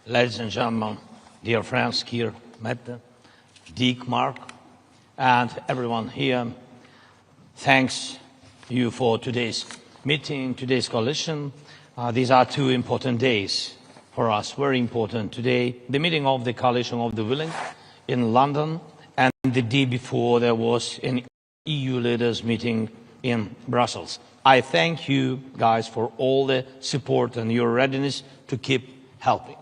Ladies and gentlemen, dear friends here, Mette, Dick, Mark, and everyone here, thanks you for today's meeting, today's coalition. These are two important days for us, very important. Today, the meeting of the coalition of the willing in London, and the day before there was an EU leaders meeting in Brussels. I thank you guys for all the support and your readiness to keep helping.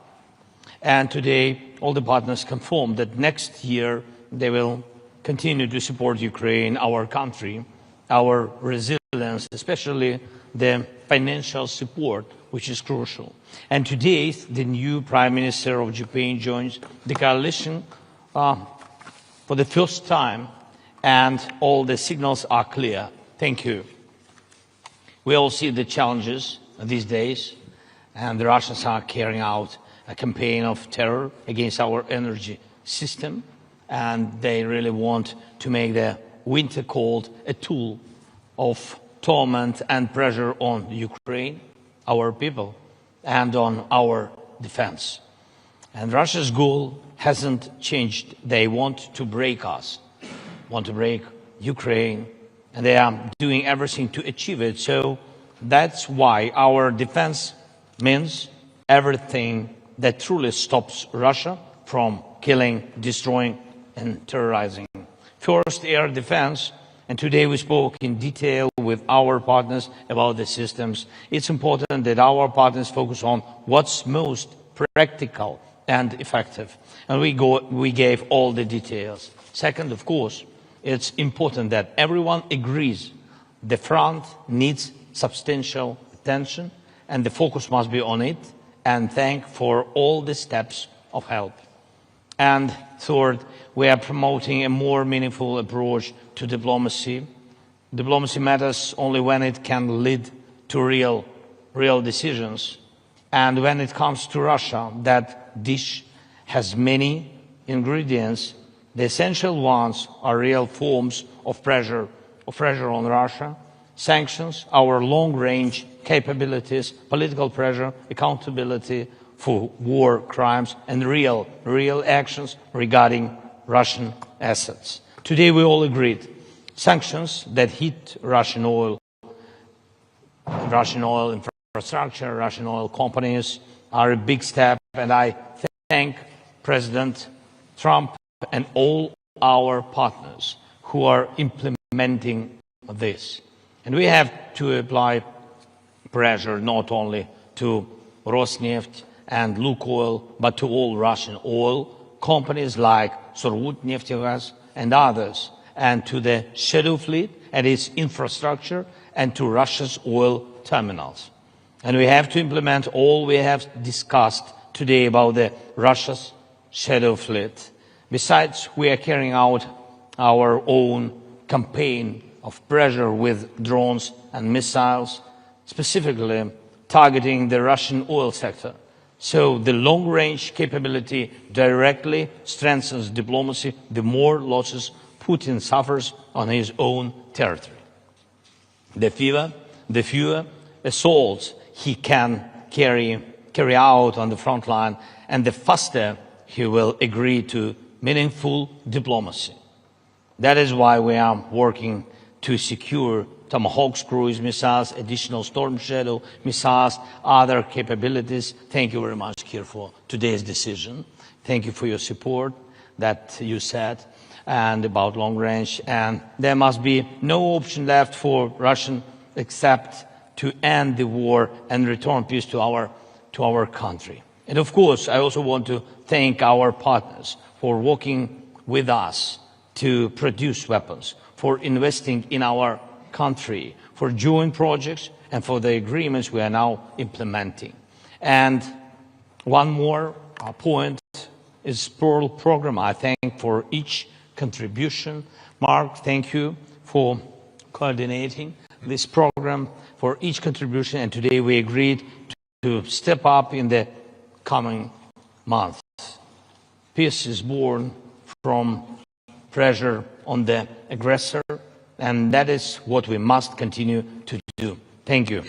And today, all the partners confirmed that next year they will continue to support Ukraine, our country, our resilience, especially the financial support, which is crucial. And today, the new Prime Minister of Ukraine joins the coalition for the first time, and all the signals are clear. Thank you. We all see the challenges these days, and the Russians are carrying out a campaign of terror against our energy system, and they really want to make the winter cold a tool of torment and pressure on Ukraine, our people, and on our defense. And Russia's goal hasn't changed. They want to break us, want to break Ukraine, and they are doing everything to achieve it. So that's why our defense means everything that truly stops Russia from killing, destroying, and terrorizing. First, air defense, and today we spoke in detail with our partners about the systems. It's important that our partners focus on what's most practical and effective, and we gave all the details. Second, of course, it's important that everyone agrees the front needs substantial attention, and the focus must be on it, and thank for all the steps of help. And third, we are promoting a more meaningful approach to diplomacy. Diplomacy matters only when it can lead to real decisions. And when it comes to Russia, that dish has many ingredients. The essential ones are real forms of pressure on Russia, sanctions, our long-range capabilities, political pressure, accountability for war crimes, and real actions regarding Russian assets. Today we all agreed sanctions that hit Russian oil infrastructure, Russian oil companies are a big step, and I thank President Trump and all our partners who are implementing this. And we have to apply pressure not only to Rosneft and Lukoil, but to all Russian oil companies like Surgutneftegaz and others, and to the shadow fleet and its infrastructure, and to Russia's oil terminals. And we have to implement all we have discussed today about the Russia's shadow fleet. Besides, we are carrying out our own campaign of pressure with drones and missiles, specifically targeting the Russian oil sector. So the long-range capability directly strengthens diplomacy, the more losses Putin suffers on his own territory. The fewer assaults he can carry out on the front line, and the faster he will agree to meaningful diplomacy. That is why we are working to secure Tomahawk cruise missiles, additional Storm Shadow missiles, other capabilities. Thank you very much here for today's decision. Thank you for your support that you said, and about long range. And there must be no option left for Russia except to end the war and return peace to our country. And of course, I also want to thank our partners for working with us to produce weapons, for investing in our country, for joint projects, and for the agreements we are now implementing. And one more point is Pearl program. I thank for each contribution. Mark, thank you for coordinating this program, for each contribution, and today we agreed to step up in the coming months. Peace is born from pressure on the aggressor, and that is what we must continue to do. Thank you.